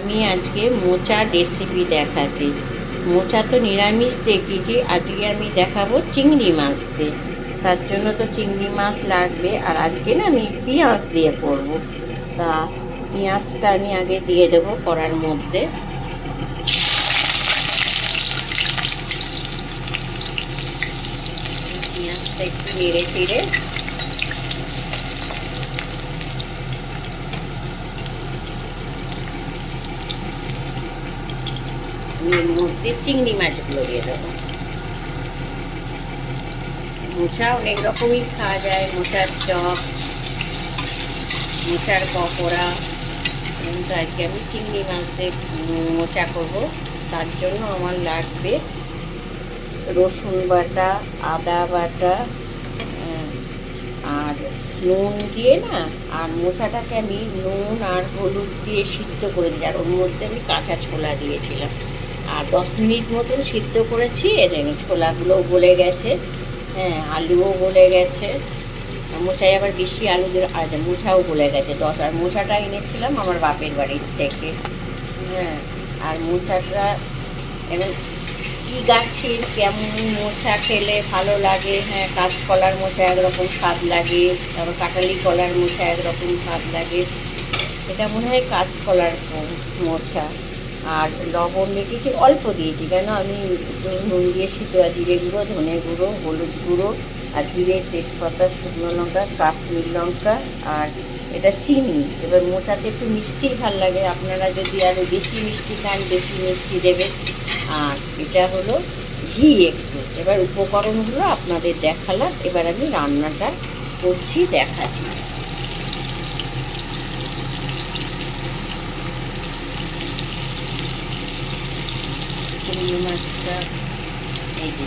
আমি আজকে মোচার রেসিপি দেখাচ্ছি। মোচা তো নিরামিষ দেখিয়েছি, আজকে আমি দেখাবো চিংড়ি মাছ দিয়ে। তার জন্য তো চিংড়ি মাছ লাগবে, আর আজকে না আমি পেঁয়াজ দিয়ে করব। তা পেঁয়াজটা আমি আগে দিয়ে দেবো কড়ার মধ্যে। পেঁয়াজটা একটু নেড়ে চেড়ে এর মধ্যে চিংড়ি মাছগুলো দিয়ে দেবো। মোচা অনেক রকমই খাওয়া যায়, মোচার চপ, মোচার পকোড়া, কিন্তু আজকে আমি চিংড়ি মাছ দিয়ে মোচা করবো। তার জন্য আমার লাগবে রসুন বাটা, আদা বাটা, আর নুন দিয়ে না, আর মোচাটাকে আমি নুন আর হলুদ দিয়ে সিদ্ধ করে দিই, আর ওর মধ্যে আমি কাঁচা ছোলা দিয়েছিলাম। আর 10 মিনিট মতন সিদ্ধ করেছি, এর ছোলাগুলোও গলে গেছে, হ্যাঁ আলুও গলে গেছে। মোচায় আবার বেশি আলু দিয়ে, আর মোচাও গলে গেছে 10। আর মোচাটা এনেছিলাম আমার বাপের বাড়ির থেকে, হ্যাঁ। আর মোচাটা এবং কী গাছের কেমন মোচা খেলে ভালো লাগে, হ্যাঁ কাঁচকলার মোচা একরকম স্বাদ লাগে, তারপর কাঁঠালি কলার মোচা একরকম স্বাদ লাগে। এটা মনে হয় কাঁচকলার মোচা। আর লবণ রেখেছি অল্প দিয়েছি, কেন আমি নুন দিয়ে সিদ্ধ, জিরে গুঁড়ো, ধনে গুঁড়ো, হলুদ গুঁড়ো, আর জিরে, তেজপাতা, শুকনো লঙ্কা, কাশ্মীর লঙ্কা, আর এটা চিনি। এবার মোচাতে একটু মিষ্টি ভালো লাগে, আপনারা যদি আরও বেশি মিষ্টি খান বেশি মিষ্টি দেবেন। আর এটা হলো ঘি একটু। এবার উপকরণগুলো আপনাদের দেখালাম, এবার আমি রান্নাটা করছি দেখাচ্ছি। চিংড়ি মাছটা এই যে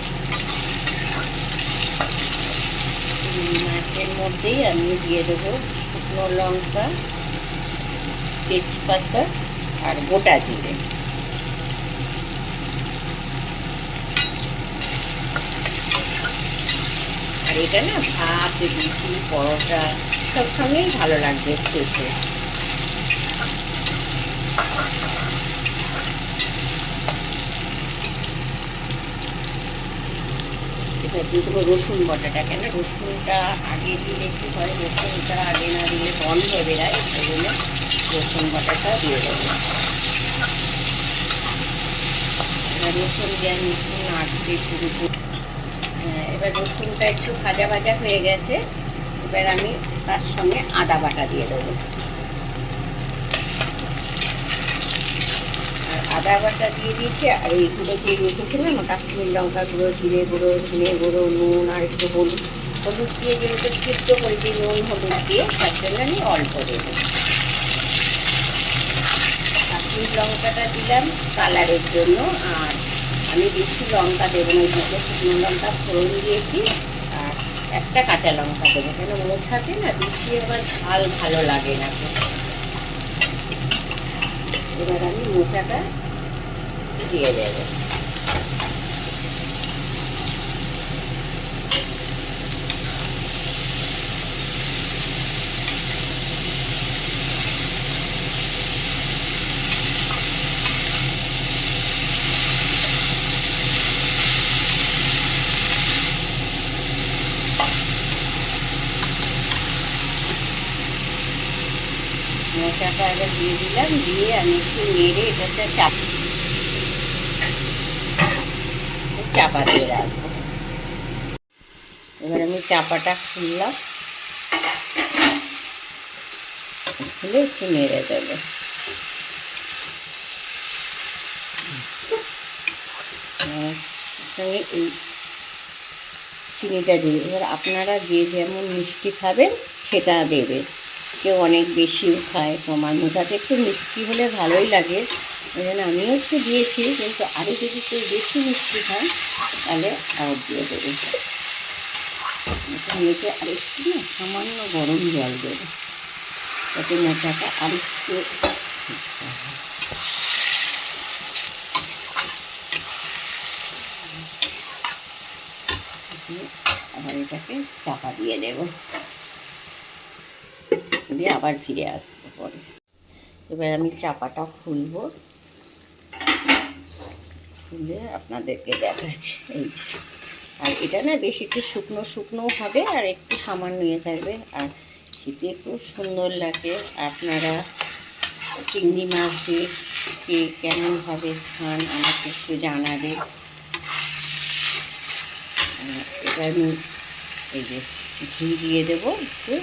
চিংড়ি মাছের মধ্যেই আমি দিয়ে দেবো শুকনো লঙ্কা, তেজপাতা আর গোটা জিরে। আর এটা না ভাত, রুটি, পরোটা সব সঙ্গেই ভালো লাগবে খেতে। এবার দিয়ে দেবো রসুন বাটাটা, কেন রসুনটা আগে দিলে কী হয়, রসুনটা আগে না দিলে গন্ধ বেরায়, ওই জন্য রসুন বাটাটা দিয়ে দেবো। এবার রসুন দিয়ে আমি একটু নাড়তে শুরু করি। এবার রসুনটা একটু ভাজা ভাজা হয়ে গেছে, এবার আমি তার সঙ্গে আদা বাটা দিয়ে দেবো। আর আদা বাটা দিয়ে দিয়েছি, আর এইগুলো যে রেখেছিলাম কাশ্মীর লঙ্কা গুঁড়ো, জিরে গুঁড়ো, ধনে গুঁড়ো, নুন আর একটু হলুদ। হলুদ দিয়ে যেহেতু সিদ্ধ করেছি নুন হলুদ দিয়ে, তার জন্য আমি অল্প দেবো। কাশ্মীর লঙ্কাটা দিলাম কালারের জন্য, আর আমি বেশি লঙ্কা দেবো না, দুটো শুকনো লঙ্কা ফোড়ন দিয়েছি, আর একটা কাঁচা লঙ্কা দেবো, কেন মোছাতে না বেশি আবার ঝাল ভালো লাগে না। এবার আমি মোচাটা দিয়ে দেবো। মোচাটা আগে দিয়ে দিলাম, দিয়ে আমি একটু নেড়ে এটাতে চাপা দিয়ে রাখবো। এবার আমি চাপাটা খুললাম, খুলে একটু নেড়ে দেবো। সঙ্গে এই চিনিটা দিই। এবার আপনারা যে যেমন মিষ্টি খাবেন সেটা দেবেন, কেউ অনেক বেশিও খায়, তোমার মোচাতে একটু মিষ্টি হলে ভালোই লাগে, ওই জন্য আমিও একটু দিয়েছি, কিন্তু আরও যদি কেউ বেশি মিষ্টি খান তাহলে আরও দিয়ে দেবে। মেখে আরেকটু না সামান্য গরম জল দেবে, যাতে মোচাটা আরেকটু আবার এটাকে চাপা দিয়ে দেব, দিয়ে আবার ফিরে আসবো পরে। এবার আমি চাপাটা খুলবো, খুলে আপনাদেরকে দেখাচ্ছি। এই যে, আর এটা না বেশি একটু শুকনো শুকনো হবে আর একটু সামান্য ইয়ে থাকবে, আর খেতে খুব সুন্দর লাগে। আপনারা চিংড়ি মাছ দিয়ে কে কেমনভাবে খান আমাকে একটু জানাবে। এটা আমি এই যে ঘি দিয়ে দেবো একটু,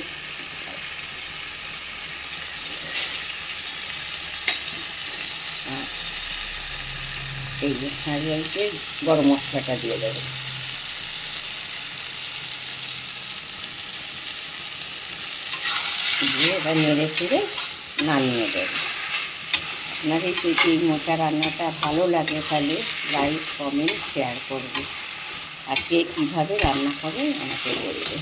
আর এই যে সারিয়ালকে গরম মশলাটা দিয়ে দেবো। দিয়ে এবার নেড়ে ফিরে নামিয়ে দেবো। আপনাদের যদি এই মোচা রান্নাটা ভালো লাগে তাহলে লাইক কমেন্ট শেয়ার করবে, আর কে কীভাবে রান্না করেন আমাকে বলবে।